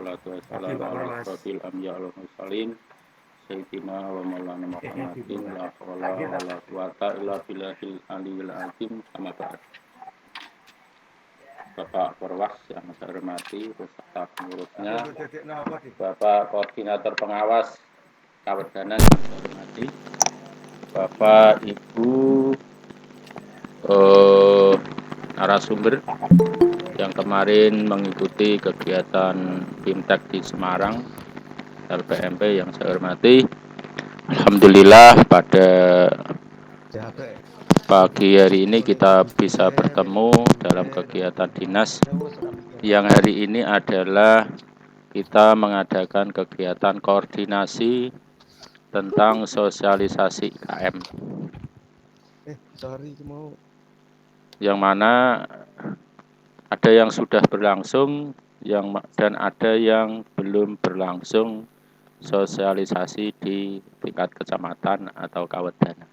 wassalatu wassalamu ala asrofil anbiya wal mursalin sayyidina wa maulana Muhammadin la haula wala quwata illa billahil aliyil azim. Sama ba'd. Bapak Perwas yang saya hormati beserta pengurusnya, Bapak Koordinator Pengawas Kawedanan yang saya hormati, Bapak Ibu narasumber yang kemarin mengikuti kegiatan BIMTEK di Semarang, LPMP yang saya hormati. Alhamdulillah pada pagi hari ini kita bisa bertemu dalam kegiatan dinas yang hari ini adalah kita mengadakan kegiatan koordinasi tentang sosialisasi IKM. Yang mana ada yang sudah berlangsung dan ada yang belum berlangsung sosialisasi di tingkat kecamatan atau kawedanan.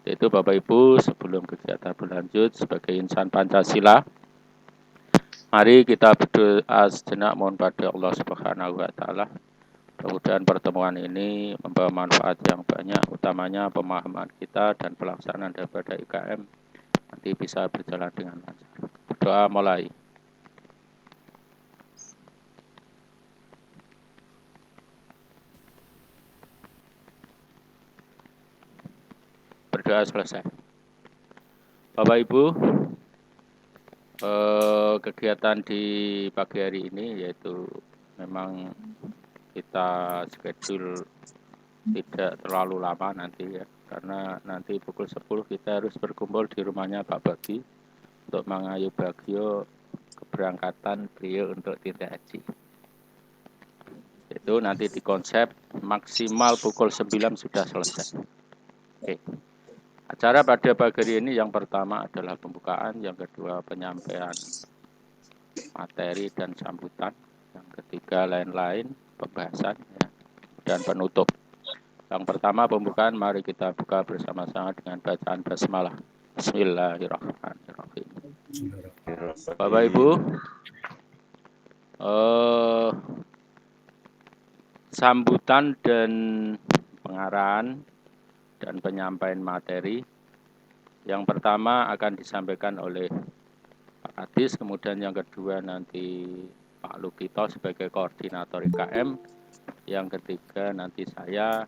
Itu Bapak Ibu, sebelum kegiatan berlanjut sebagai insan Pancasila, mari kita berdoa sejenak mohon pada Allah Subhanahu wa taala. Mudah-mudahan pertemuan ini membawa manfaat yang banyak, utamanya pemahaman kita dan pelaksanaan daripada IKM nanti bisa berjalan dengan lancar. Doa mulai. Berdoa selesai. Bapak Ibu, kegiatan di pagi hari ini yaitu memang kita schedule tidak terlalu lama nanti ya, karena nanti pukul 10 kita harus berkumpul di rumahnya Pak Bagi untuk mengayu Bagio keberangkatan beliau untuk tindak haji. Itu nanti di konsep maksimal pukul 9 sudah selesai. Oke. Acara pada pagi hari ini yang pertama adalah pembukaan, yang kedua penyampaian materi dan sambutan, yang ketiga lain-lain pembahasan ya, dan penutup. Yang pertama pembukaan, mari kita buka bersama-sama dengan bacaan basmalah. Bismillahirrahmanirrahim. Bapak Ibu, sambutan dan pengarahan dan penyampaian materi yang pertama akan disampaikan oleh Pak Kadis, kemudian yang kedua nanti Pak Lukito sebagai koordinator IKM, yang ketiga nanti saya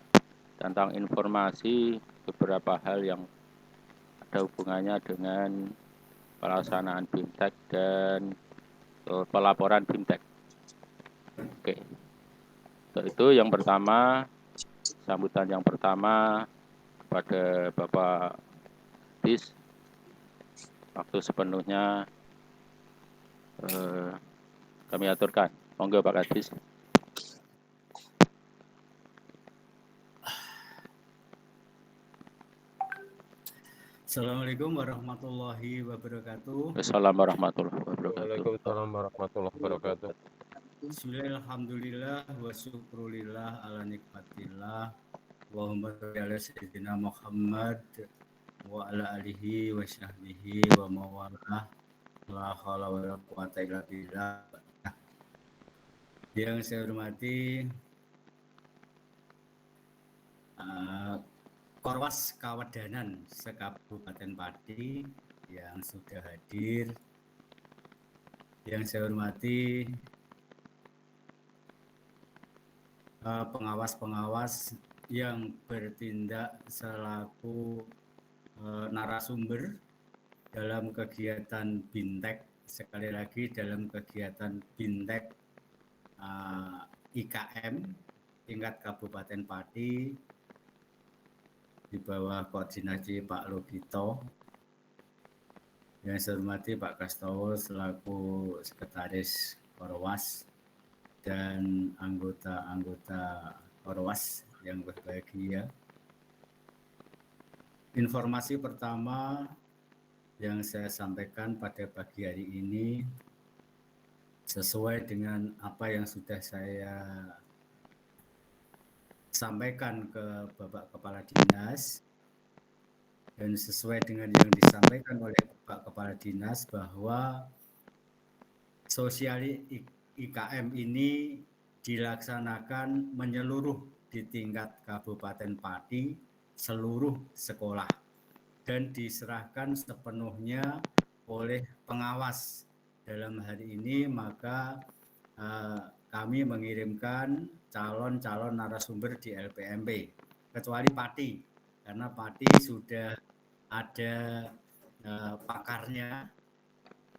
tentang informasi beberapa hal yang ada hubungannya dengan pelaksanaan BIMTEK dan pelaporan BIMTEK. Oke, untuk itu yang pertama, sambutan yang pertama kepada Bapak Kadis, waktu sepenuhnya kami aturkan. Monggo Pak Kadis. Assalamualaikum warahmatullahi wabarakatuh. Assalamualaikum warahmatullahi wabarakatuh. Waalaikumsalam warahmatullahi wabarakatuh. Bismillahirrahmanirrahim wa syukurillah ala nikmatillah Allahumma sholli ala sayyidina Muhammad wa ala alihi wa sahbihi wa mawalah la haula wa la quwata illa billah. Yang saya hormati Korwas Kawedanan se-Kabupaten Pati yang sudah hadir, yang saya hormati pengawas-pengawas yang bertindak selaku narasumber dalam kegiatan BIMTEK, sekali lagi dalam kegiatan BIMTEK IKM tingkat Kabupaten Pati di bawah koordinasi Pak Lukito. Yang saya hormati Pak Kastowo selaku Sekretaris Korwas dan anggota-anggota Korwas yang berbahagia. Informasi pertama yang saya sampaikan pada pagi hari ini sesuai dengan apa yang sudah saya sampaikan ke Bapak Kepala Dinas dan sesuai dengan yang disampaikan oleh Pak Kepala Dinas bahwa IKM ini dilaksanakan menyeluruh di tingkat Kabupaten Pati, seluruh sekolah, dan diserahkan sepenuhnya oleh pengawas. Dalam hari ini maka kami mengirimkan calon-calon narasumber di LPMP, kecuali Pati, karena Pati sudah ada pakarnya.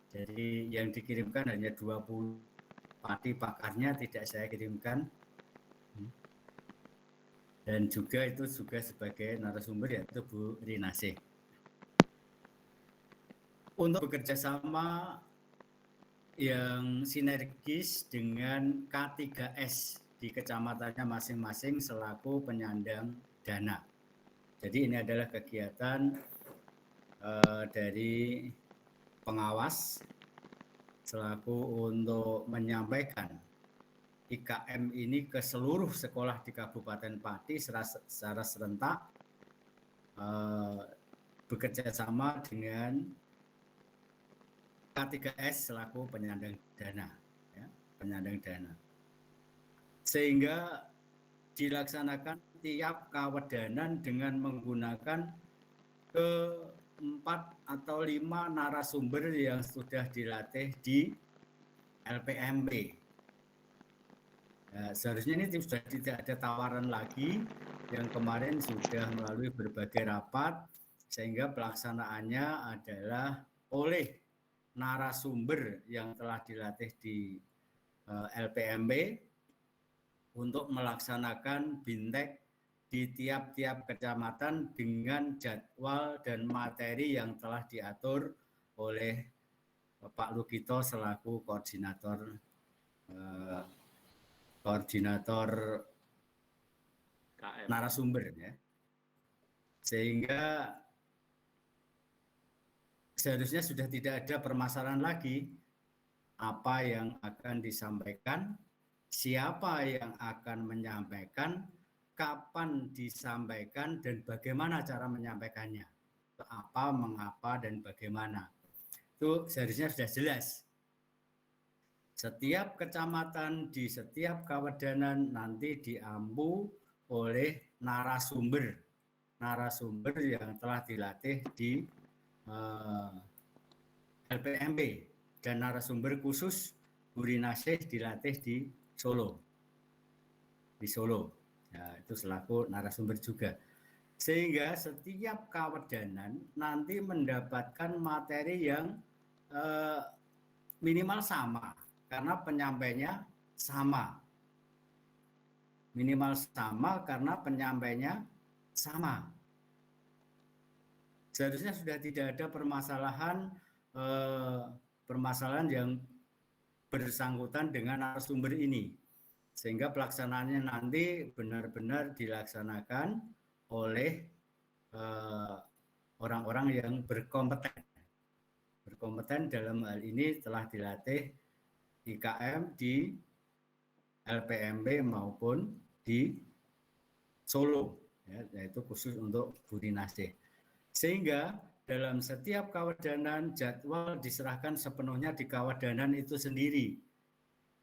Jadi yang dikirimkan hanya 20 Pati, pakarnya tidak saya kirimkan. Dan juga itu juga sebagai narasumber yaitu Bu Rinasih. Untuk bekerja sama yang sinergis dengan K3S di kecamatannya masing-masing selaku penyandang dana. Jadi ini adalah kegiatan dari pengawas selaku untuk menyampaikan IKM ini ke seluruh sekolah di Kabupaten Pati secara serentak, bekerja sama dengan K3S selaku penyandang dana, ya, penyandang dana. Sehingga dilaksanakan tiap kawedanan dengan menggunakan 4 atau 5 narasumber yang sudah dilatih di LPMP. Nah, seharusnya ini sudah tidak ada tawaran lagi, yang kemarin sudah melalui berbagai rapat, sehingga pelaksanaannya adalah oleh narasumber yang telah dilatih di LPMP untuk melaksanakan bintek di tiap-tiap kecamatan dengan jadwal dan materi yang telah diatur oleh Pak Lukito selaku koordinator narasumber, ya. Sehingga seharusnya sudah tidak ada permasalahan lagi apa yang akan disampaikan, siapa yang akan menyampaikan, kapan disampaikan, dan bagaimana cara menyampaikannya. Apa, mengapa, dan bagaimana. Itu seharusnya sudah jelas. Setiap kecamatan di setiap kawedanan nanti diampu oleh narasumber yang telah dilatih di LPMP, dan narasumber khusus Bu Rinasih dilatih di Solo. Ya, itu selaku narasumber juga. Sehingga setiap kawedanan nanti mendapatkan materi yang minimal sama, karena penyampainya sama. Minimal sama karena penyampainya sama. Seharusnya sudah tidak ada permasalahan yang bersangkutan dengan narasumber ini. Sehingga pelaksanaannya nanti benar-benar dilaksanakan oleh orang-orang yang berkompeten. Berkompeten dalam hal ini telah dilatih IKM di LPMP maupun di Solo, ya, yaitu khusus untuk Bu Rinasih. Sehingga dalam setiap kawedanan jadwal diserahkan sepenuhnya di kawedanan itu sendiri.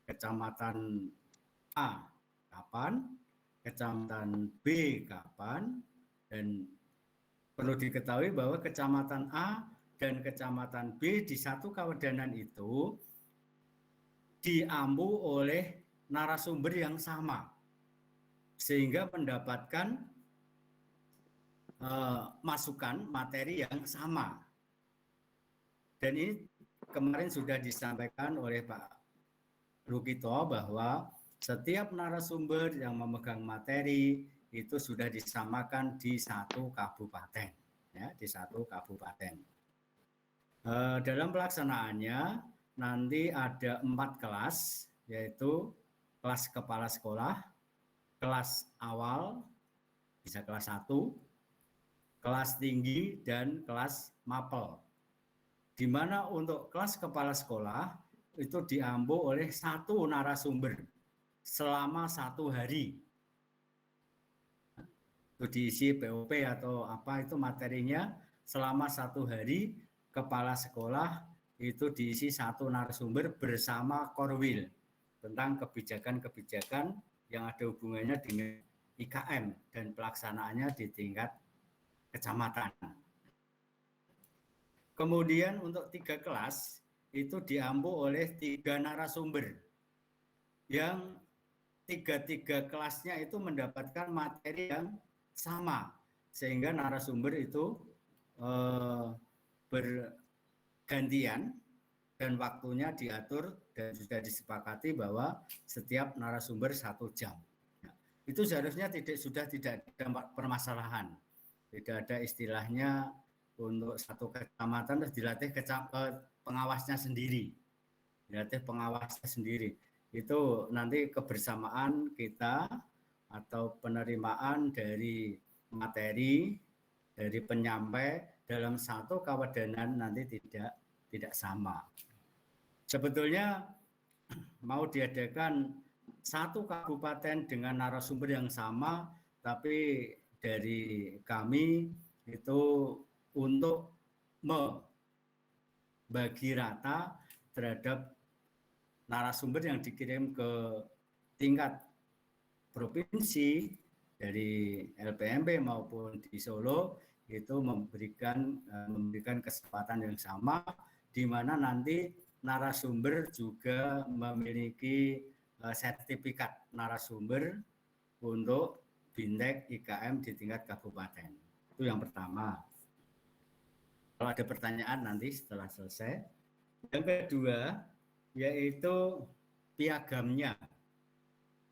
Kecamatan A kapan, kecamatan B kapan, dan perlu diketahui bahwa kecamatan A dan kecamatan B di satu kawedanan itu diampu oleh narasumber yang sama, sehingga mendapatkan masukan materi yang sama. Dan ini kemarin sudah disampaikan oleh Pak Lukito bahwa setiap narasumber yang memegang materi itu sudah disamakan di satu kabupaten, ya, di satu kabupaten. Dalam pelaksanaannya nanti ada 4 kelas, yaitu kelas kepala sekolah, kelas awal, bisa kelas 1, kelas tinggi, dan kelas mapel. Di mana untuk kelas kepala sekolah itu diampu oleh 1 narasumber selama 1 hari. Itu diisi POP atau apa itu materinya selama 1 hari. Kepala sekolah itu diisi 1 narasumber bersama Korwil. tentang kebijakan-kebijakan yang ada hubungannya dengan IKM dan pelaksanaannya di tingkat kecamatan. Kemudian untuk 3 kelas itu diampu oleh 3 narasumber yang 3 kelasnya itu mendapatkan materi yang sama, sehingga narasumber itu bergantian dan waktunya diatur dan sudah disepakati bahwa setiap narasumber 1 jam. Itu seharusnya tidak ada permasalahan. Tidak ada istilahnya untuk satu kecamatan terus dilatih pengawasnya sendiri. Dilatih pengawasnya sendiri. Itu nanti kebersamaan kita atau penerimaan dari materi dari penyampai dalam satu kawadanan nanti tidak sama. Sebetulnya mau diadakan satu kabupaten dengan narasumber yang sama, tapi dari kami itu untuk membagi rata terhadap narasumber yang dikirim ke tingkat provinsi dari LPMP maupun di Solo itu memberikan kesempatan yang sama, di mana nanti narasumber juga memiliki sertifikat narasumber untuk Bindek IKM di tingkat kabupaten. Itu yang pertama. Kalau ada pertanyaan nanti setelah selesai. Yang kedua yaitu piagamnya.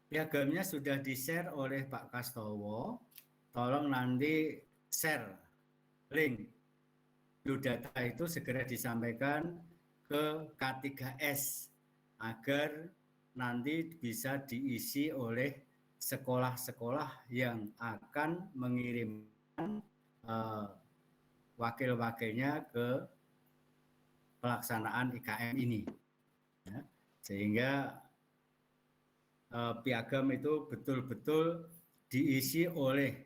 Piagamnya sudah di-share oleh Pak Kastowo. Tolong nanti share link biodata itu segera disampaikan ke K3S agar nanti bisa diisi oleh sekolah-sekolah yang akan mengirimkan wakil-wakilnya ke pelaksanaan IKM ini. Ya, sehingga piagam itu betul-betul diisi oleh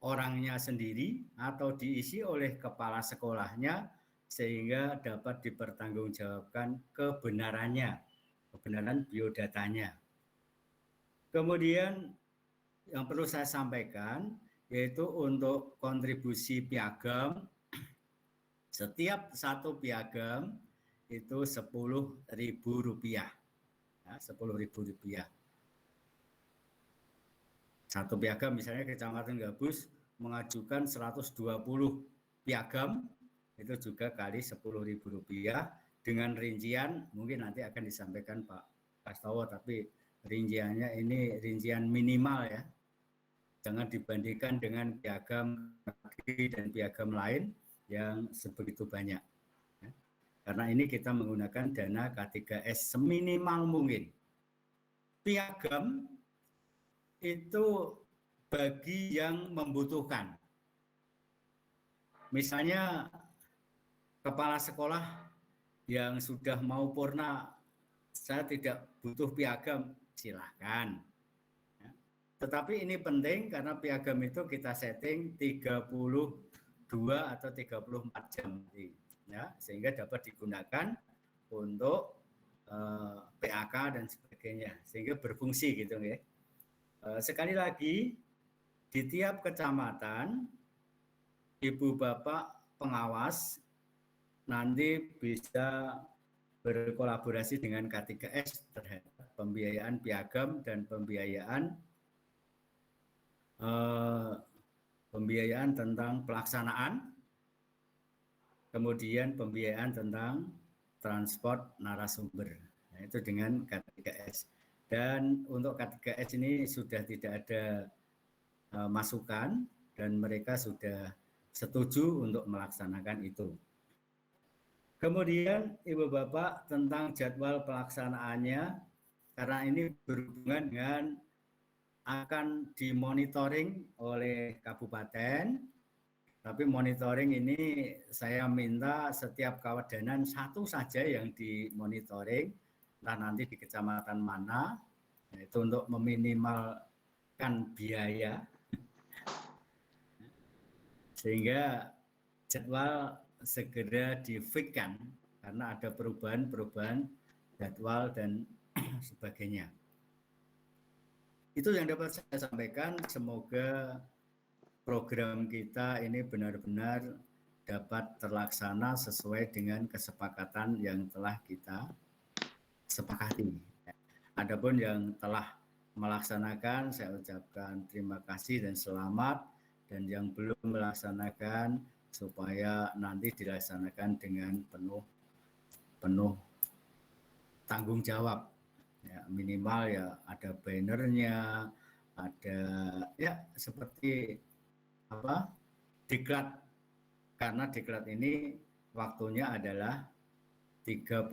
orangnya sendiri atau diisi oleh kepala sekolahnya sehingga dapat dipertanggungjawabkan kebenaran biodatanya. Kemudian yang perlu saya sampaikan yaitu untuk kontribusi piagam, setiap satu piagam itu Rp10.000. Ya, Rp10.000. Satu piagam misalnya Kecamatan Gabus mengajukan 120 piagam, itu juga kali Rp10.000 dengan rincian mungkin nanti akan disampaikan Pak Kastowo, tapi rinciannya ini rincian minimal ya. Jangan dibandingkan dengan piagam dan piagam lain yang sebegitu banyak. Ya. Karena ini kita menggunakan dana K3S seminimal mungkin. Piagam itu bagi yang membutuhkan. Misalnya kepala sekolah yang sudah mau purna, saya tidak butuh piagam, silahkan. Ya. Tetapi ini penting karena piagam itu kita setting 32 atau 34 jam. Ya, sehingga dapat digunakan untuk PAK dan sebagainya. Sehingga berfungsi gitu ya. Sekali lagi, di tiap kecamatan, Ibu Bapak pengawas nanti bisa berkolaborasi dengan K3S terhadap pembiayaan piagam dan pembiayaan tentang pelaksanaan, kemudian pembiayaan tentang transport narasumber. Nah, itu dengan K3S. Dan untuk K3S ini sudah tidak ada masukan dan mereka sudah setuju untuk melaksanakan itu. Kemudian Ibu Bapak tentang jadwal pelaksanaannya, karena ini berhubungan dengan akan dimonitoring oleh kabupaten, tapi monitoring ini saya minta setiap kawadanan satu saja yang dimonitoring, entah nanti di kecamatan mana, itu untuk meminimalkan biaya, sehingga jadwal segera di-fix-kan karena ada perubahan jadwal dan sebagainya. Itu yang dapat saya sampaikan. Semoga program kita ini benar-benar dapat terlaksana sesuai dengan kesepakatan yang telah kita sepakati. Adapun yang telah melaksanakan, saya ucapkan terima kasih dan selamat, dan yang belum melaksanakan supaya nanti dilaksanakan dengan penuh tanggung jawab. Ya, minimal ya ada bannernya, ada ya seperti apa diklat, karena diklat ini waktunya adalah 32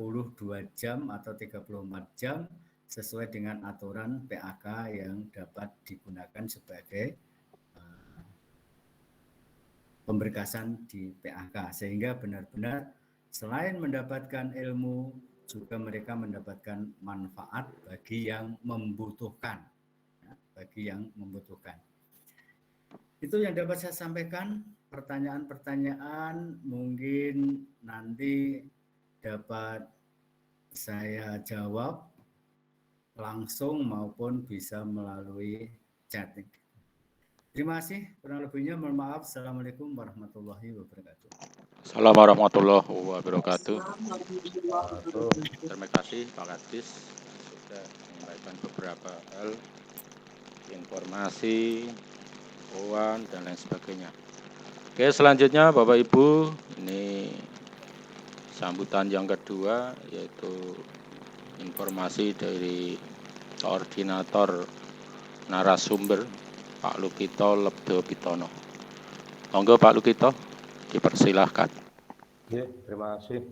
jam atau 34 jam sesuai dengan aturan PAK yang dapat digunakan sebagai pemberkasan di PAK, sehingga benar-benar selain mendapatkan ilmu juga mereka mendapatkan manfaat bagi yang membutuhkan, ya, bagi yang membutuhkan. Itu yang dapat saya sampaikan. Pertanyaan-pertanyaan mungkin nanti dapat saya jawab langsung maupun bisa melalui chatting. Terima kasih. Kurang lebihnya mohon maaf. Assalamualaikum warahmatullahi wabarakatuh. Assalamualaikum warahmatullahi wabarakatuh. Wabarakatuh. Terima kasih Pak Kadis sudah menyampaikan beberapa hal, informasi, uang dan lain sebagainya. Oke, selanjutnya Bapak Ibu, ini sambutan yang kedua yaitu informasi dari koordinator narasumber Pak Lukito Lebdo Pitono. Monggo Pak Lukito, dipersilahkan. Ya, terima kasih.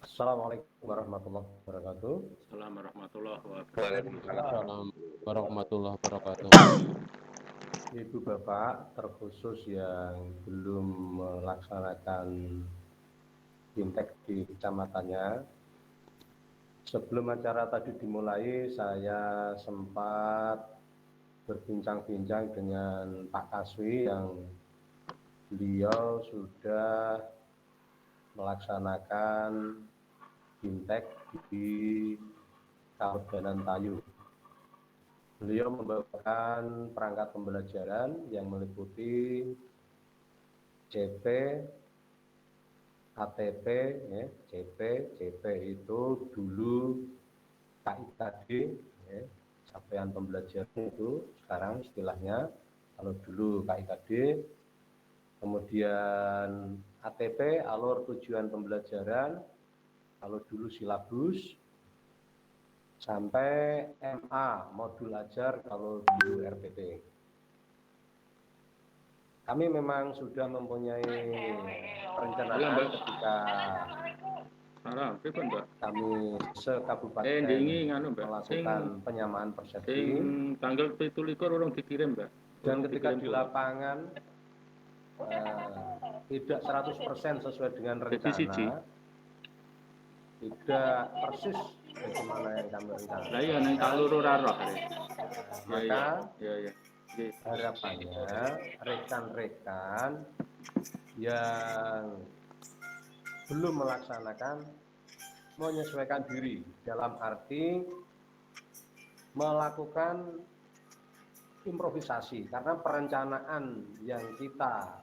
Assalamualaikum warahmatullahi wabarakatuh. Assalamualaikum warahmatullahi wabarakatuh. Waalaikumsalam warahmatullahi wabarakatuh. Ibu Bapak, terkhusus yang belum melaksanakan BIMTEK di kecamatannya, sebelum acara tadi dimulai, saya sempat berbincang-bincang dengan Pak Kaswi yang beliau sudah melaksanakan BIMTEK di Kabupaten Tayu. Beliau membawakan perangkat pembelajaran yang meliputi CP, ATP, ya, CP itu dulu KIKD, ya, capaian pembelajaran itu sekarang istilahnya, kalau dulu KIKD, kemudian ATP, alur tujuan pembelajaran, kalau dulu silabus, sampai MA, modul ajar, kalau dulu RPT. Kami memang sudah mempunyai perencanaan ketika kami sekabupaten melakukan penyamaan persepsi. Tanggal 17 orang dikirim, Mbak. Dan ketika di lapangan tidak 100% sesuai dengan rencana, tidak persis bagaimana yang kami rencanakan. Lah iya nang kaloro ora roh. Maka ya. harapannya rekan-rekan yang belum melaksanakan menyesuaikan diri, dalam arti melakukan improvisasi, karena perencanaan yang kita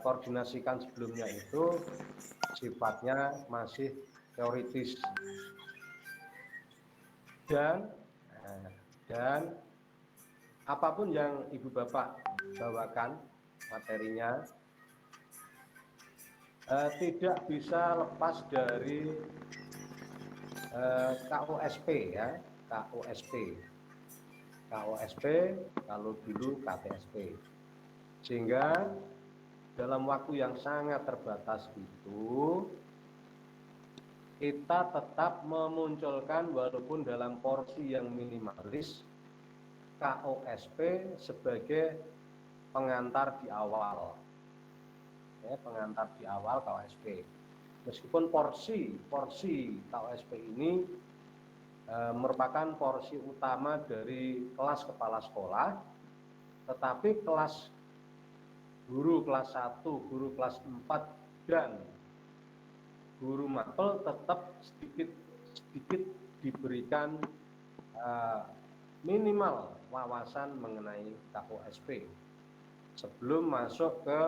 koordinasikan sebelumnya itu sifatnya masih teoritis, dan apapun yang Ibu Bapak bawakan materinya tidak bisa lepas dari KOSP, ya, KOSP, kalau dulu KTSP, sehingga dalam waktu yang sangat terbatas itu kita tetap memunculkan walaupun dalam porsi yang minimalis KOSP sebagai pengantar di awal, ya, pengantar di awal KOSP. Meskipun porsi KOSP ini merupakan porsi utama dari kelas kepala sekolah, tetapi kelas guru kelas 1, guru kelas 4 dan guru mapel tetap sedikit diberikan minimal wawasan mengenai KOSP sebelum masuk ke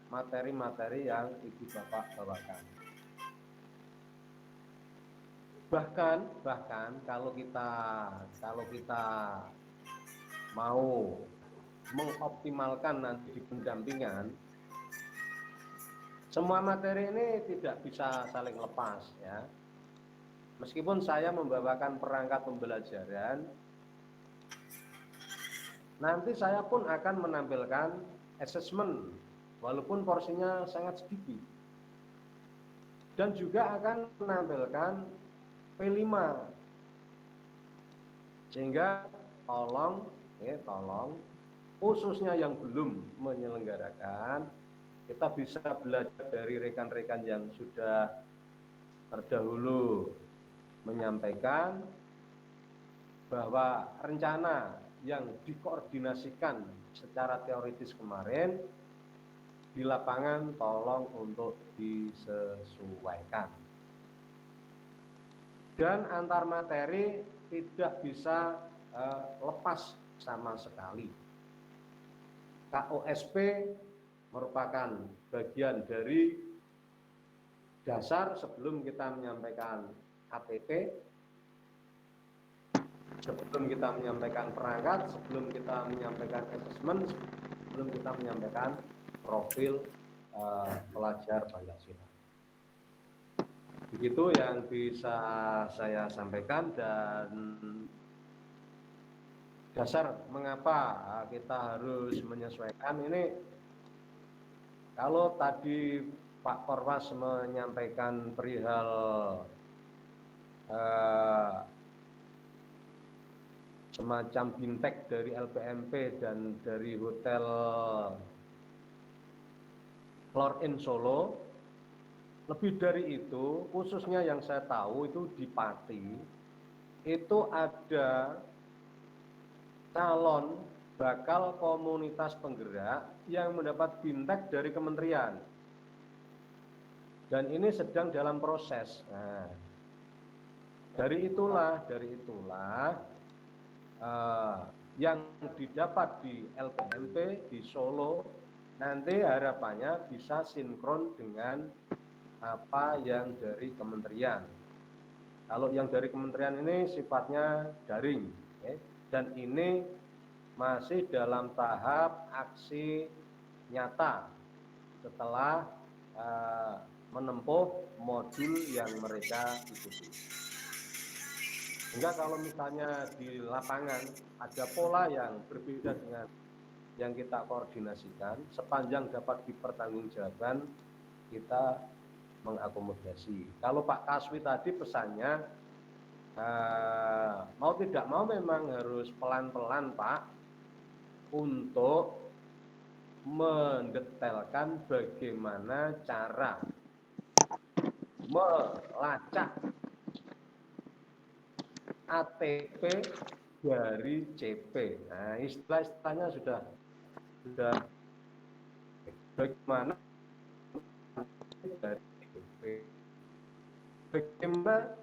materi-materi yang Ibu Bapak bawakan. Bahkan kalau kita mau mengoptimalkan nanti di pendampingan, semua materi ini tidak bisa saling lepas ya. Meskipun saya membawakan perangkat pembelajaran, nanti saya pun akan menampilkan asesmen walaupun porsinya sangat sedikit. Dan juga akan menampilkan P5. Sehingga tolong khususnya yang belum menyelenggarakan, kita bisa belajar dari rekan-rekan yang sudah terdahulu menyampaikan bahwa rencana yang dikoordinasikan secara teoritis kemarin di lapangan tolong untuk disesuaikan. Dan antar materi tidak bisa lepas sama sekali. KOSP merupakan bagian dari dasar sebelum kita menyampaikan KTP, sebelum kita menyampaikan perangkat, sebelum kita menyampaikan asesmen, sebelum kita menyampaikan profil pelajar Pancasila. Begitu yang bisa saya sampaikan, dan dasar mengapa kita harus menyesuaikan ini. Kalau tadi Pak Korwas menyampaikan perihal semacam bintek dari LPMP dan dari Hotel Lord in Solo, lebih dari itu, khususnya yang saya tahu itu di Pati, itu ada calon bakal komunitas penggerak yang mendapat bintek dari kementerian. Dan ini sedang dalam proses. Nah, dari itulah yang didapat di LPMP di Solo nanti harapannya bisa sinkron dengan apa yang dari kementerian. Kalau yang dari kementerian ini sifatnya daring, dan ini masih dalam tahap aksi nyata setelah menempuh modul yang mereka ikuti. Sehingga kalau misalnya di lapangan ada pola yang berbeda dengan yang kita koordinasikan, sepanjang dapat dipertanggungjawabkan, kita mengakomodasi. Kalau Pak Kaswi tadi pesannya mau tidak mau memang harus pelan-pelan Pak untuk mendetailkan bagaimana cara melacak ATP dari CP. Nah, istilah-istilahnya sudah bagaimana dari CP, bagaimana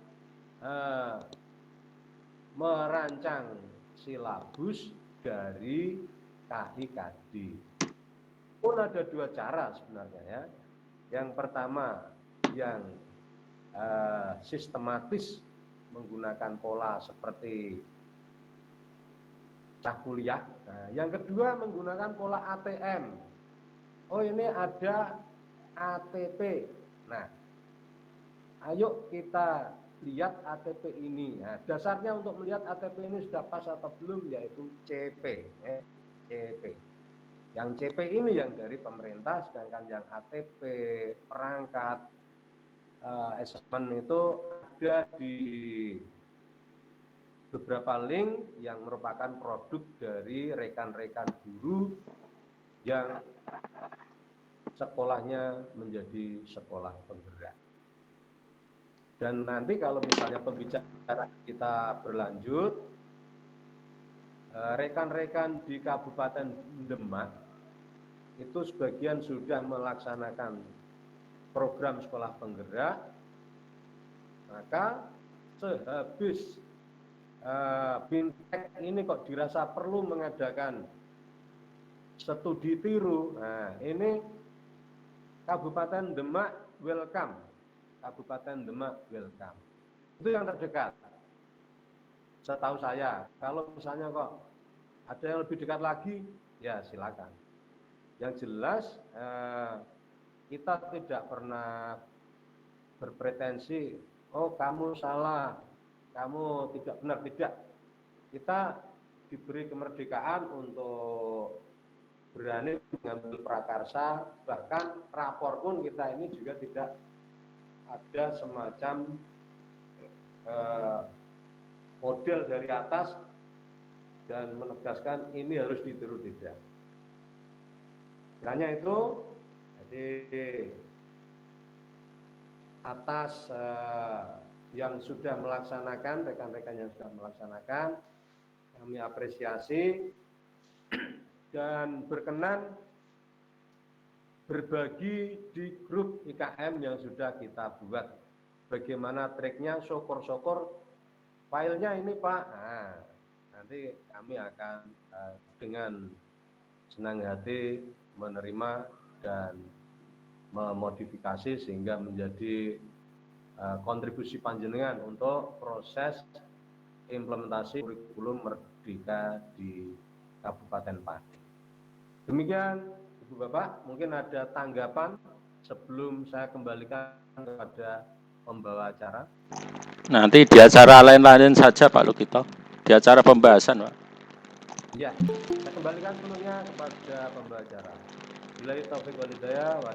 merancang silabus dari KIKD. Pun ada dua cara sebenarnya ya. Yang pertama yang sistematis menggunakan pola seperti kuliah. Nah, yang kedua menggunakan pola ATM. Oh, ini ada ATP. Nah, ayo kita lihat ATP ini. Nah, dasarnya untuk melihat ATP ini sudah pas atau belum yaitu CP. CP. Yang CP ini yang dari pemerintah, sedangkan yang ATP, perangkat, asesmen itu ada di beberapa link yang merupakan produk dari rekan-rekan guru yang sekolahnya menjadi sekolah penggerak. Dan nanti kalau misalnya pembicaraan kita berlanjut, rekan-rekan di Kabupaten Demak itu sebagian sudah melaksanakan program sekolah penggerak, maka sehabis Bintek ini kok dirasa perlu mengadakan studi tiru. Nah, ini Kabupaten Demak welcome. Kabupaten Demak welcome. Itu yang terdekat. Setahu saya, kalau misalnya kok ada yang lebih dekat lagi, ya silakan. Yang jelas kita tidak pernah berpretensi, oh kamu salah, kamu tidak benar, tidak. Kita diberi kemerdekaan untuk berani mengambil prakarsa, bahkan rapor pun kita ini juga tidak ada semacam model dari atas dan menegaskan ini harus ditiru, tidak. Hanya itu, jadi atas yang sudah melaksanakan, rekan-rekan yang sudah melaksanakan, kami apresiasi dan berkenan berbagi di grup IKM yang sudah kita buat. Bagaimana triknya, syukur-syukur filenya ini Pak. Nah, nanti kami akan dengan senang hati menerima dan memodifikasi sehingga menjadi kontribusi panjenengan untuk proses implementasi kurikulum Merdeka di Kabupaten Pati. Demikian Ibu Bapak, mungkin ada tanggapan sebelum saya kembalikan kepada pembawa acara. Nanti di acara lain-lain saja Pak Lukito, di acara pembahasan Pak. Ya, saya kembalikan seluruhnya kepada pembawa acara. Billahi taufiq wal hidayah wa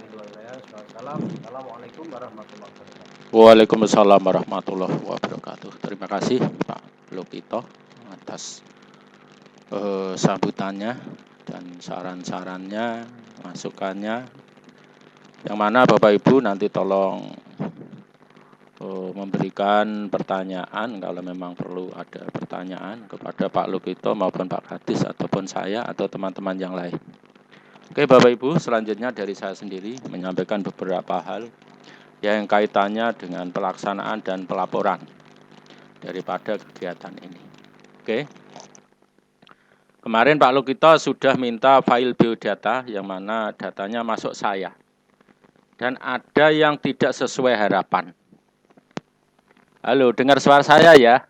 Assalamualaikum warahmatullahi wabarakatuh. Waalaikumsalam warahmatullahi wabarakatuh. Terima kasih Pak Lukito atas sambutannya dan saran-sarannya, masukannya. Yang mana Bapak Ibu nanti tolong memberikan pertanyaan kalau memang perlu ada pertanyaan kepada Pak Lukito maupun Pak Kadis ataupun saya atau teman-teman yang lain. Oke Bapak Ibu, selanjutnya dari saya sendiri menyampaikan beberapa hal yang kaitannya dengan pelaksanaan dan pelaporan daripada kegiatan ini. Oke. Kemarin Pak Lukito sudah minta file biodata yang mana datanya masuk saya. Dan ada yang tidak sesuai harapan. Halo, dengar suara saya ya?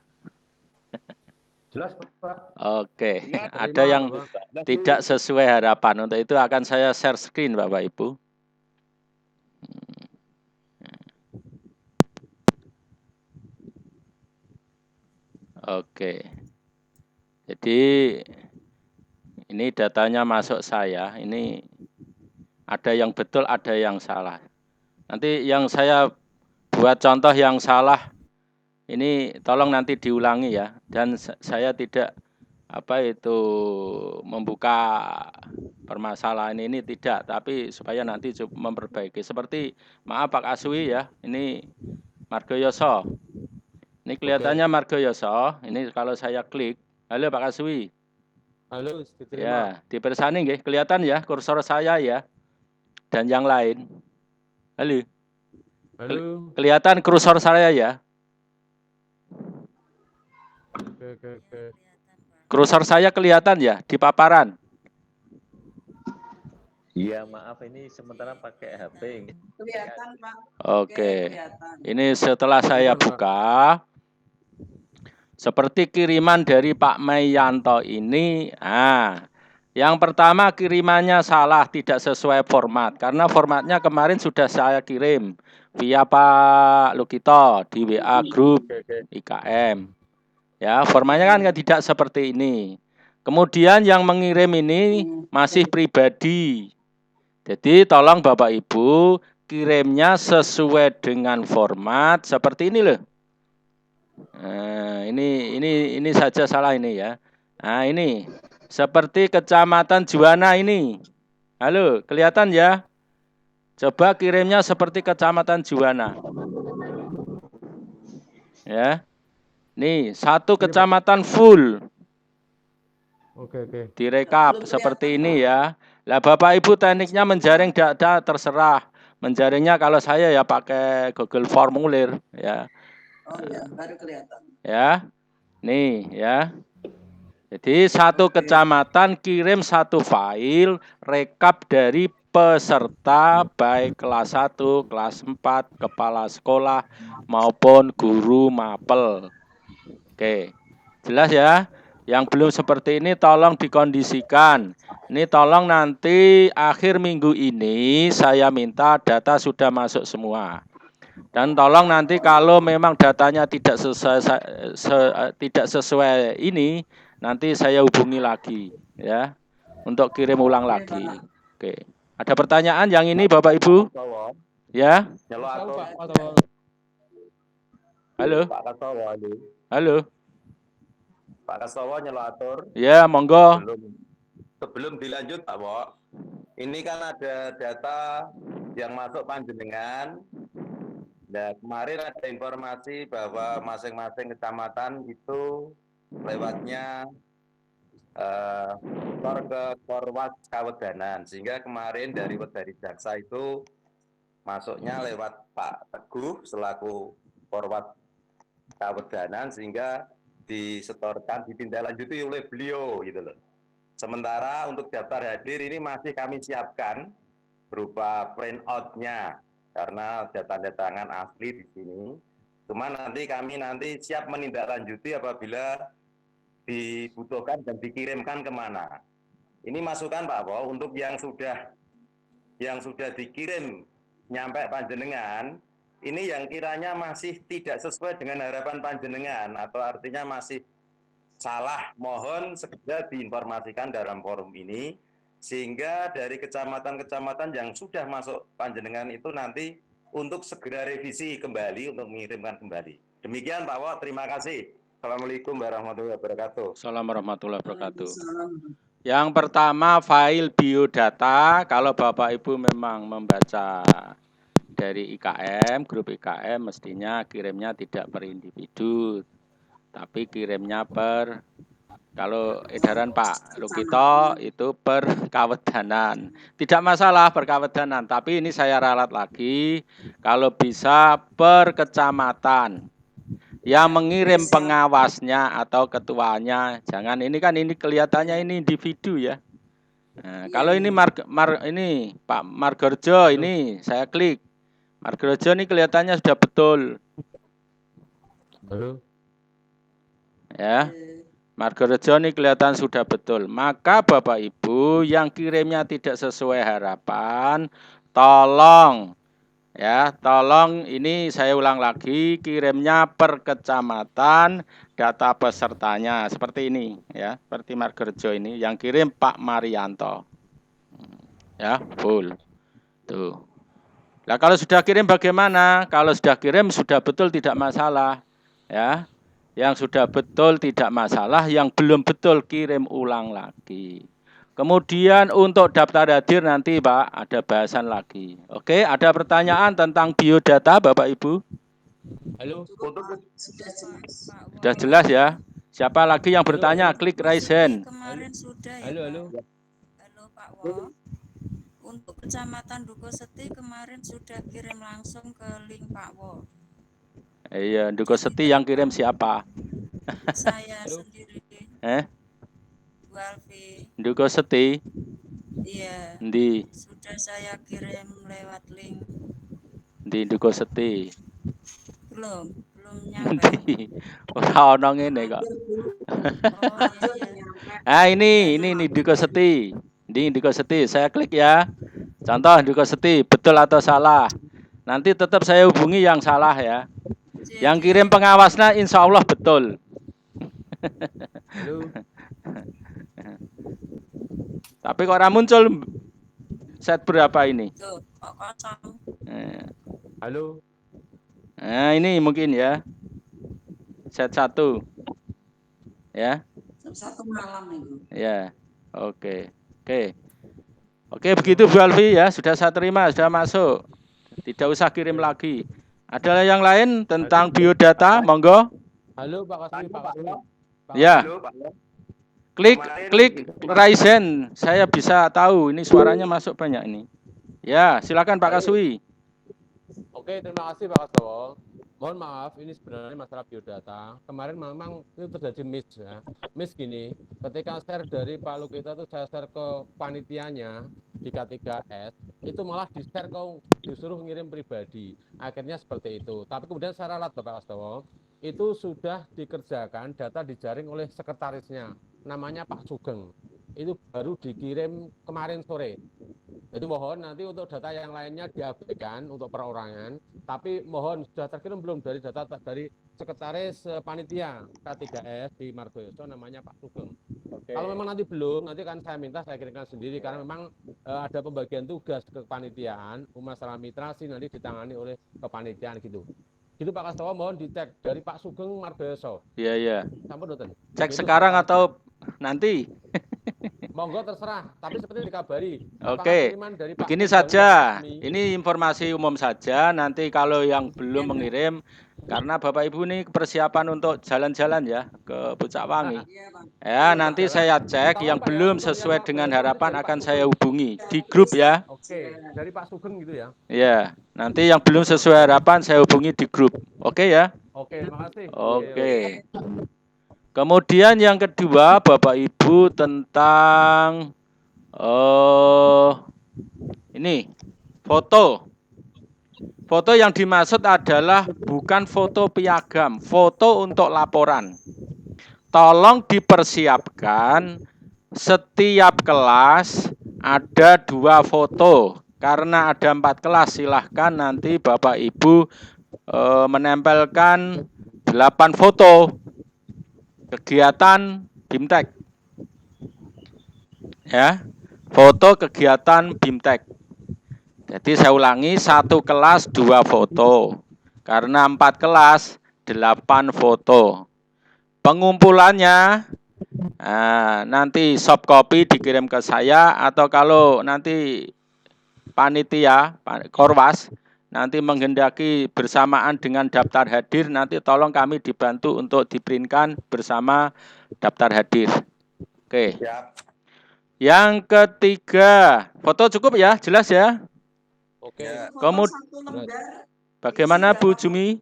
Jelas Pak. Oke, ada yang tidak sesuai harapan. Untuk itu akan saya share screen Bapak Ibu. Oke. Jadi ini datanya masuk saya. Ini ada yang betul, ada yang salah. Nanti yang saya buat contoh yang salah ini tolong nanti diulangi ya. Dan saya tidak membuka permasalahan ini tidak, tapi supaya nanti memperbaiki. Seperti maaf Pak Aswi ya, ini Margoyoso. Ini kelihatannya Margoyoso. Ini kalau saya klik, halo Pak Aswi. Halo, ya, dipersani nggih, kelihatan ya kursor saya ya. Dan yang lain. Halo. Halo. Kelihatan kursor saya ya. Oke. Kursor saya kelihatan ya di paparan. Iya, maaf ini sementara pakai HP. Kelihatan, Pak. Oke. Kelihatan. Ini setelah saya buka, seperti kiriman dari Pak Mayanto ini, yang pertama kirimannya salah, tidak sesuai format. Karena formatnya kemarin sudah saya kirim via Pak Lukito di WA grup IKM. Ya, formatnya kan tidak seperti ini. Kemudian yang mengirim ini masih pribadi. Jadi tolong Bapak Ibu kirimnya sesuai dengan format seperti ini loh. Nah, ini saja salah ini ya. Nah, ini seperti Kecamatan Juwana ini. Halo, kelihatan ya? Coba kirimnya seperti Kecamatan Juwana. Ya. Nih, satu kecamatan full. Oke. Direkap seperti ini ya. Lah Bapak Ibu tekniknya menjaring data terserah. Menjaringnya kalau saya ya pakai Google Formulir ya. Oh ya, baru kelihatan. Ya. Nih ya. Jadi satu kecamatan kirim satu file rekap dari peserta baik kelas 1, kelas 4, kepala sekolah maupun guru mapel. Oke. Jelas ya? Yang belum seperti ini tolong dikondisikan. Ini tolong nanti akhir minggu ini saya minta data sudah masuk semua. Dan tolong nanti kalau memang datanya tidak sesuai ini, nanti saya hubungi lagi ya untuk kirim ulang lagi. Oke. Ada pertanyaan yang ini Bapak Ibu? Ya? Halo. Pak Kasowo, Halo. Pak Kasowo nyelok atur. Ya, monggo. Sebelum dilanjut Pak Wo, ini kan ada data yang masuk panjenengan. Nah, kemarin ada informasi bahwa masing-masing kecamatan itu lewatnya ke Korwas Kawedanan, sehingga kemarin dari Jaksa itu masuknya lewat Pak Teguh selaku Korwas Kawedanan, sehingga disetorkan ditindaklanjuti oleh beliau gitu loh. Sementara untuk daftar hadir ini masih kami siapkan berupa print out-nya karena tanda tangan asli di sini. Cuma kami nanti siap menindaklanjuti apabila dibutuhkan dan dikirimkan kemana. Ini masukan Pak Bo, untuk yang sudah dikirim nyampe panjenengan, ini yang kiranya masih tidak sesuai dengan harapan panjenengan atau artinya masih salah, mohon segera diinformasikan dalam forum ini sehingga dari kecamatan-kecamatan yang sudah masuk panjenengan itu nanti untuk segera revisi kembali untuk mengirimkan kembali. Demikian Pak Wo, terima kasih. Assalamualaikum warahmatullahi wabarakatuh. Assalamualaikum warahmatullahi wabarakatuh. Yang pertama file biodata, kalau Bapak Ibu memang membaca dari IKM, grup IKM mestinya kirimnya tidak per individu, tapi kirimnya per, kalau edaran Pak Lukito itu per kawedanan. Tidak masalah per kawedanan, tapi ini saya ralat lagi, kalau bisa per kecamatan. Yang mengirim pengawasnya atau ketuanya, jangan ini kan ini kelihatannya ini individu ya. Nah, kalau ini ini Pak Margorjo ini saya klik. Margorjo ini kelihatannya sudah betul. Halo. Ya. Margorjo ini kelihatan sudah betul. Maka Bapak Ibu yang kirimnya tidak sesuai harapan, tolong ya, tolong ini saya ulang lagi, kirimnya per kecamatan, data pesertanya seperti ini ya, seperti Margorjo ini yang kirim Pak Marianto. Ya, full. Tuh. Nah, kalau sudah kirim bagaimana? Kalau sudah kirim sudah betul tidak masalah ya. Yang sudah betul tidak masalah, yang belum betul kirim ulang lagi. Kemudian untuk daftar hadir nanti Pak ada bahasan lagi. Oke, ada pertanyaan tentang biodata Bapak Ibu? Halo. Sudah jelas ya. Siapa lagi yang bertanya? Klik raise hand. Kemarin sudah ya. Halo. Halo Pak Wo. Untuk Kecamatan Dukoseti kemarin sudah kirim langsung ke link Pak Wo. Iya, Dukoseti yang kirim siapa? Saya sendiri. Bu Alfi. Dukoseti? Iya. Di. Sudah saya kirim lewat link. Di Dukoseti. Belum nyampe. Ora ono ngene kok. Oh iya. Ah ini Dukoseti. Di Dukoseti, saya klik ya. Contoh Dukoseti, betul atau salah. Nanti tetap saya hubungi yang salah ya. Yang kirim pengawasnya insya Allah betul. Halo. Tapi kok ora muncul set berapa ini? Tuh, kok kosong. Halo. Nah, ini mungkin ya. Set 1. Ya. Satu malam itu. Ya. Oke. Oke, begitu Bu Alfi ya, sudah saya terima, sudah masuk. Tidak usah kirim lagi. Ada yang lain tentang biodata, monggo. Halo Pak Kaswi, Pak Kaswi. Ya. Klik raise hand. Saya bisa tahu ini suaranya masuk banyak ini. Ya, silakan Pak Kaswi. Oke, terima kasih Pak Kastowo. Mohon maaf, ini sebenarnya masalah biodata. Kemarin memang itu terjadi miss ya. Miss gini, ketika share dari Pak Lukito itu saya share ke panitianya di K3S, itu malah di-share ke disuruh ngirim pribadi. Akhirnya seperti itu. Tapi kemudian saya ralat Bapak Kastowo, itu sudah dikerjakan, data dijaring oleh sekretarisnya, namanya Pak Sugeng. Itu baru dikirim kemarin sore. Jadi mohon nanti untuk data yang lainnya diabaikan untuk perorangan, tapi mohon sudah terkirim belum dari data dari sekretaris panitia K3S di Margoyoso namanya Pak Sugeng. Kalau memang nanti belum, nanti kan saya minta saya kirimkan sendiri karena memang ada pembagian tugas ke kepanitiaan, masalah mitrasi nanti ditangani oleh kepanitiaan gitu. Gitu Pak Kastowo, mohon dicek dari Pak Sugeng Margoyoso. Iya, iya. Sampun Doten. Cek sekarang atau nanti? Monggo terserah, tapi seperti dikabari. Oke, begini saja. Ini informasi umum saja. Nanti kalau yang belum mengirim, karena Bapak Ibu ini persiapan untuk jalan-jalan ya ke Pucak Wangi. Ya, nanti saya cek. Yang belum sesuai dengan harapan akan saya hubungi di grup ya. Oke, dari Pak Sugeng gitu ya. Ya, nanti yang belum sesuai harapan saya hubungi di grup. Oke ya. Oke, makasih. Oke. Kemudian yang kedua, Bapak Ibu tentang ini foto. Foto yang dimaksud adalah bukan foto piagam, foto untuk laporan. Tolong dipersiapkan setiap kelas ada 2 foto. Karena ada 4 kelas, silahkan nanti Bapak Ibu menempelkan 8 foto kegiatan BIMTEK. Ya, foto kegiatan BIMTEK. Jadi saya ulangi, 1 kelas 2 foto. Karena 4 kelas 8 foto. Pengumpulannya nanti soft copy dikirim ke saya, atau kalau nanti panitia Korwas nanti menghendaki bersamaan dengan daftar hadir, nanti tolong kami dibantu untuk diprintkan bersama daftar hadir. Oke. Siap. Yang ketiga, foto cukup ya, jelas ya? Oke. Kemudian bagaimana Bu Jumi?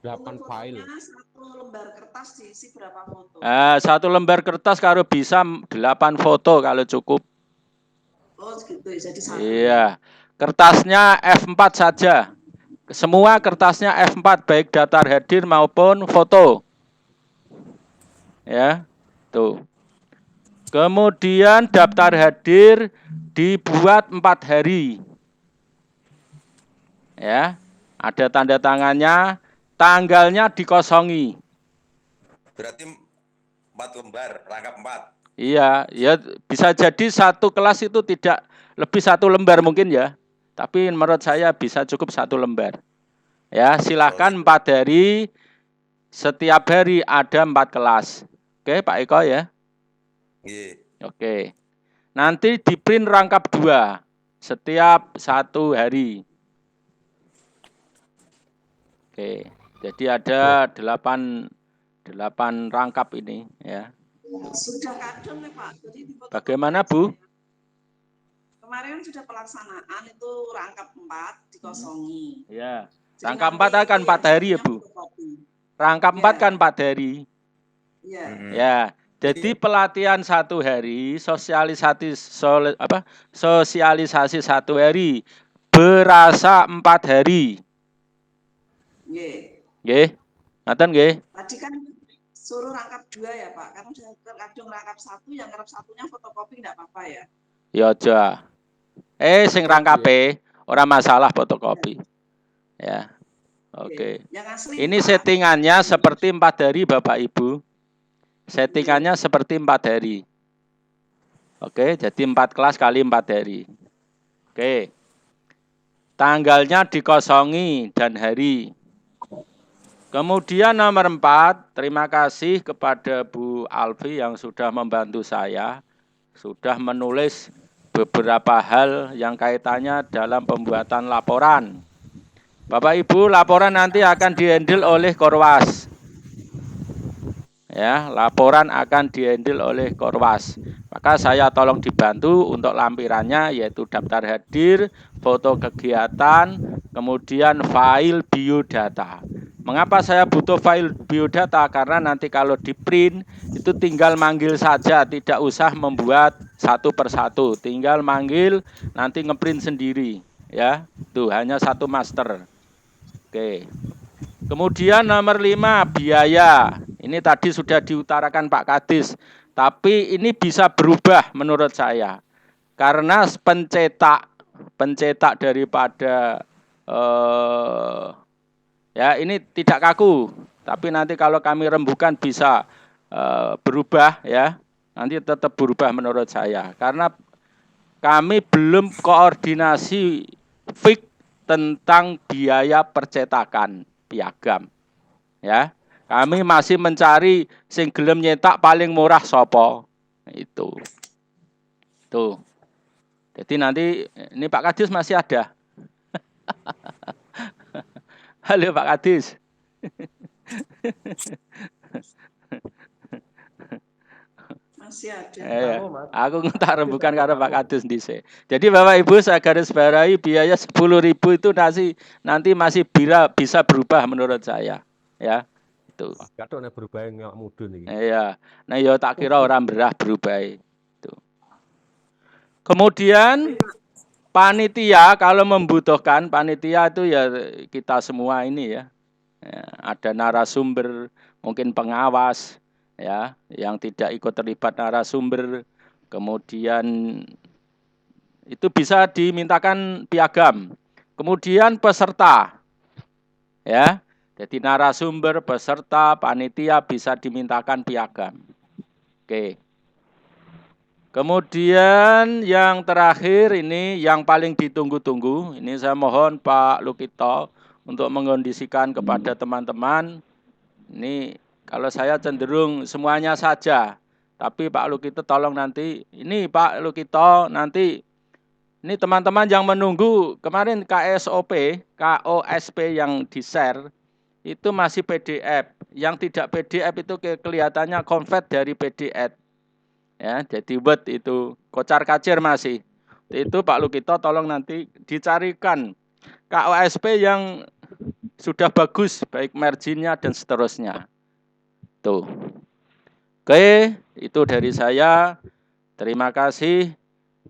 8 file. 1 lembar kertas diisi berapa foto? 1 lembar kertas kalau bisa 8 foto kalau cukup. Oh gitu, jadi 1. Iya. Kertasnya F4 saja. Semua kertasnya F4 baik daftar hadir maupun foto. Ya. Tuh. Kemudian daftar hadir dibuat 4 hari. Ya. Ada tanda tangannya, tanggalnya dikosongi. Berarti 4 lembar, rangkap 4. Iya, ya bisa jadi 1 kelas itu tidak lebih 1 lembar mungkin ya. Tapi menurut saya bisa cukup 1 lembar. Ya, silakan 4 hari. Setiap hari ada 4 kelas. Oke, Pak Eko ya. Iya. Oke. Nanti di print rangkap 2 setiap 1 hari. Oke. Jadi ada 8 rangkap ini ya. Sudah kadung nih Pak. Jadi Bagaimana Bu? kemarin sudah pelaksanaan itu rangkap 4 dikosongi. Ya. Rangkap 4 akan 4 hari ya Bu. Rangkap 4 kan 4 hari. Iya. Ya. Jadi pelatihan 1 hari, sosialisasi 1 hari, berasa 4 hari. Nggih. Nggih. Ngaten nggih? Tadi kan suruh rangkap 2 ya Pak. Karena sudah kadung rangkap 1, yang rangkap 1-nya fotokopi enggak apa-apa ya. Ya aja. Sing rangkape ora masalah fotokopi. Ya. Oke. Ini settingannya seperti 4 hari Bapak Ibu. Settingannya seperti 4 hari. Oke, jadi 4 kelas kali 4 hari. Oke. Tanggalnya dikosongi dan hari. Kemudian nomor 4, terima kasih kepada Bu Alfi yang sudah membantu saya. Sudah menulis beberapa hal yang kaitannya dalam pembuatan laporan. Bapak Ibu, laporan nanti akan dihandle oleh Korwas. Ya, laporan akan dihandle oleh Korwas. Maka saya tolong dibantu untuk lampirannya, yaitu daftar hadir, foto kegiatan, kemudian file biodata. Mengapa saya butuh file biodata? Karena nanti kalau di print itu tinggal manggil saja, tidak usah membuat satu persatu, tinggal manggil nanti ngeprint sendiri, ya. Tuh hanya satu master. Oke. Kemudian nomor 5 biaya. Ini tadi sudah diutarakan Pak Kadis, tapi ini bisa berubah menurut saya. Karena pencetak daripada ya ini tidak kaku, tapi nanti kalau kami rembukan bisa berubah ya. Nanti tetap berubah menurut saya. Karena kami belum koordinasi fix tentang biaya percetakan piagam. Ya. Kami masih mencari sing gelem nyetak paling murah sopo. Itu. Tuh. Jadi nanti ini Pak Kadis masih ada. Halo Pak Kadis. Masih ada. Ya. Aku tak rembukan karo Pak Kadis dhisik. Jadi Bapak Ibu saya garis bawahi biaya 10.000 itu nanti masih bisa berubah menurut saya. Ya. Itu. Kadone berubah nggak mudun iki. Iya. Nah ya tak kira orang berubah. Itu. Kemudian panitia kalau membutuhkan panitia itu ya kita semua ini ya. Ada narasumber, mungkin pengawas ya, yang tidak ikut terlibat narasumber. Kemudian itu bisa dimintakan piagam. Kemudian peserta. Ya. Jadi narasumber, peserta, panitia bisa dimintakan piagam. Oke. Kemudian yang terakhir ini yang paling ditunggu-tunggu, ini saya mohon Pak Lukito untuk mengkondisikan kepada teman-teman. Ini kalau saya cenderung semuanya saja, tapi Pak Lukito tolong nanti, ini Pak Lukito nanti, ini teman-teman yang menunggu kemarin KSOP yang di-share, itu masih PDF. Yang tidak PDF itu kelihatannya convert dari PDF. Ya, jadi Word itu kocar-kacir masih. Itu Pak Lukito tolong nanti dicarikan KOSP yang sudah bagus baik marginnya dan seterusnya. Tuh. Oke, itu dari saya. Terima kasih.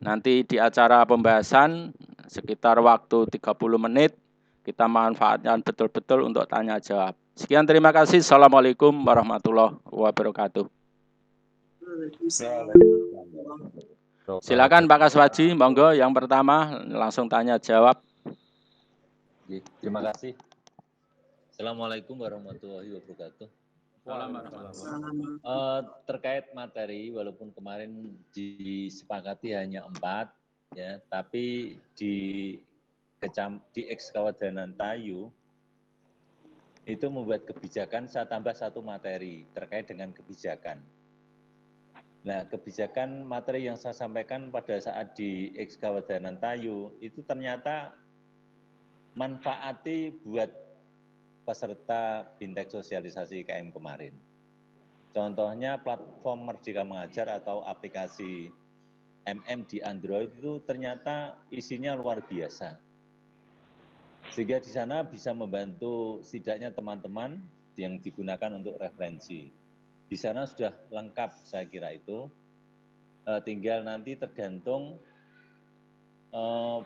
Nanti di acara pembahasan sekitar waktu 30 menit kita manfaatkan betul-betul untuk tanya jawab. Sekian terima kasih. Assalamualaikum warahmatullahi wabarakatuh. Silakan Pak Kaswaji, monggo yang pertama langsung tanya jawab. Terima kasih. Assalamualaikum warahmatullahi wabarakatuh. Terkait materi, walaupun kemarin disepakati hanya 4, ya, tapi di Ekskawadanan Tayu itu membuat kebijakan, saya tambah 1 materi terkait dengan kebijakan. Nah, kebijakan materi yang saya sampaikan pada saat di Ekskawadanan Tayu itu ternyata manfaati buat peserta Bintek sosialisasi IKM kemarin. Contohnya platform Merdeka Mengajar atau aplikasi di Android itu ternyata isinya luar biasa. Sehingga di sana bisa membantu setidaknya teman-teman yang digunakan untuk referensi. Di sana sudah lengkap saya kira itu, tinggal nanti tergantung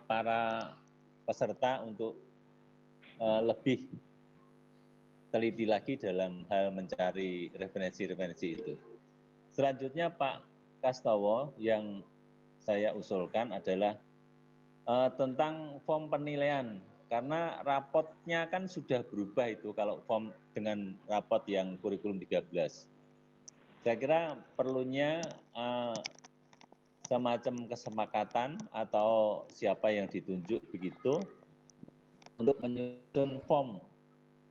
para peserta untuk lebih teliti lagi dalam hal mencari referensi-referensi itu. Selanjutnya Pak Kastowo yang saya usulkan adalah tentang form penilaian, karena rapotnya kan sudah berubah itu kalau form dengan rapot yang kurikulum 13. Saya kira perlunya semacam kesepakatan atau siapa yang ditunjuk begitu untuk menyusun form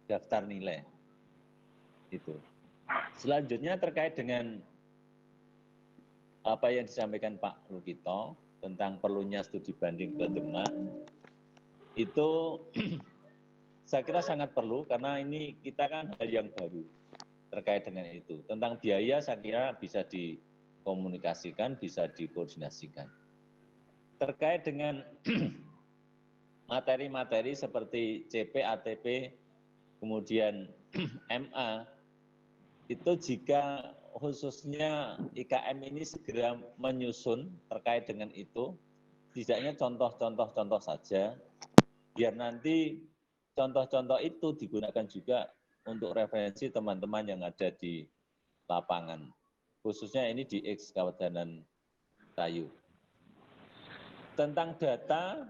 daftar nilai. Itu. Selanjutnya terkait dengan apa yang disampaikan Pak Lukito tentang perlunya studi banding ke Demak, itu saya kira sangat perlu karena ini kita kan hal yang baru terkait dengan itu. Tentang biaya saya kira bisa dikomunikasikan, bisa dikoordinasikan. Terkait dengan materi-materi seperti CP, ATP, kemudian MA, itu jika khususnya IKM ini segera menyusun terkait dengan itu, setidaknya contoh-contoh saja, biar nanti contoh-contoh itu digunakan juga untuk referensi teman-teman yang ada di lapangan, khususnya ini di X Kawedanan Tayu. Tentang data,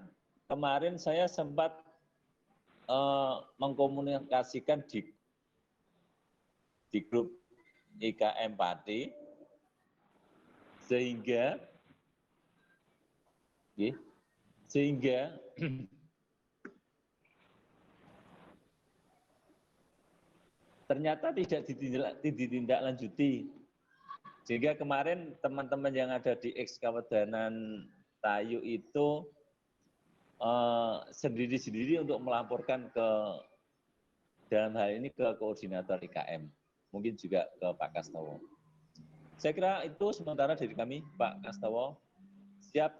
kemarin saya sempat mengkomunikasikan di grup IKM Pati, sehingga ternyata tidak ditindaklanjuti. Sehingga kemarin teman-teman yang ada di X Kawedanan Tayu itu sendiri-sendiri untuk melaporkan ke, dalam hal ini ke koordinator IKM, mungkin juga ke Pak Kastowo. Saya kira itu sementara dari kami, Pak Kastowo. Siap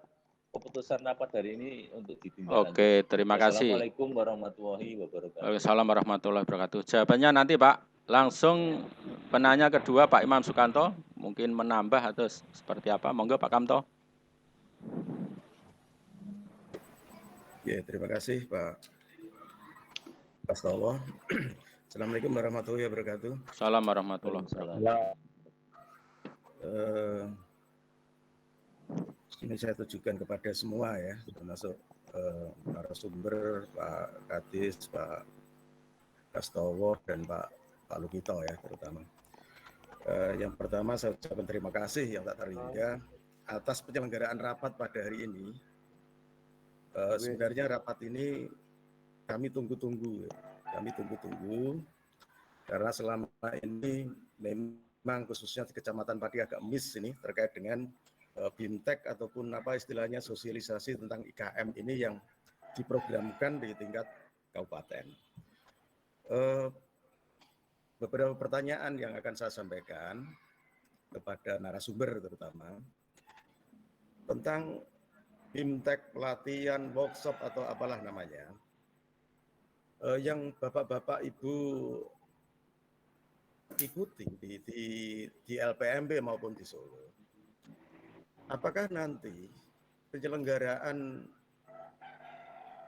keputusan rapat hari ini untuk ditindaklanjuti. Oke, terima kasih. Assalamualaikum warahmatullahi wabarakatuh. Waalaikumsalam warahmatullahi wabarakatuh. Jawabannya nanti Pak. Langsung penanya kedua Pak Imam Sukanto, mungkin menambah atau seperti apa? Monggo Pak Kamto. Ya, terima kasih Pak Kastowo. Assalamualaikum warahmatullahi wabarakatuh. Assalamualaikum warahmatullahi wabarakatuh. Ini saya tujukan kepada semua ya, termasuk narasumber, Pak Kadis, Pak Kastowo, dan Pak Lukito ya terutama. Yang pertama saya ucapkan terima kasih yang tak terhingga atas penyelenggaraan rapat pada hari ini. Sebenarnya rapat ini kami tunggu-tunggu karena selama ini memang khususnya di Kecamatan Pati agak miss ini terkait dengan BIMTEK ataupun apa istilahnya sosialisasi tentang IKM ini yang diprogramkan di tingkat kabupaten. Beberapa pertanyaan yang akan saya sampaikan kepada narasumber terutama tentang BIMTEK, pelatihan, workshop atau apalah namanya, yang Bapak-Bapak Ibu ikuti di LPMB maupun di Solo. Apakah nanti penyelenggaraan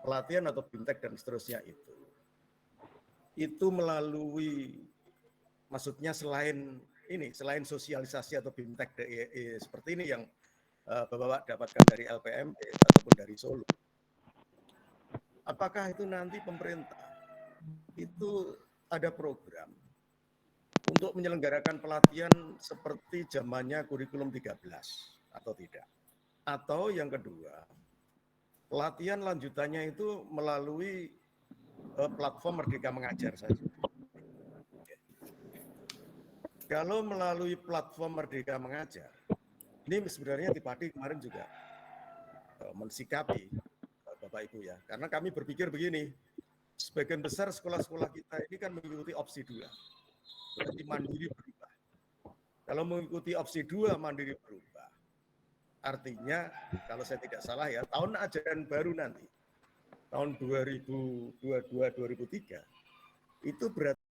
pelatihan atau BIMTEK dan seterusnya itu melalui, maksudnya selain sosialisasi atau BIMTEK seperti ini yang Bapak dapatkan dari LPMB ataupun dari Solo, apakah itu nanti pemerintah itu ada program untuk menyelenggarakan pelatihan seperti zamannya kurikulum 13 atau tidak? Atau yang kedua, pelatihan lanjutannya itu melalui platform Merdeka Mengajar saja. Kalau melalui platform Merdeka Mengajar, ini sebenarnya di Pati kemarin juga mensikapi Bapak Ibu ya, karena kami berpikir begini, sebagian besar sekolah-sekolah kita ini kan mengikuti opsi 2, berarti mandiri berubah. Kalau mengikuti opsi 2 mandiri berubah, artinya kalau saya tidak salah ya, tahun ajaran baru nanti, tahun 2022-2023, itu berarti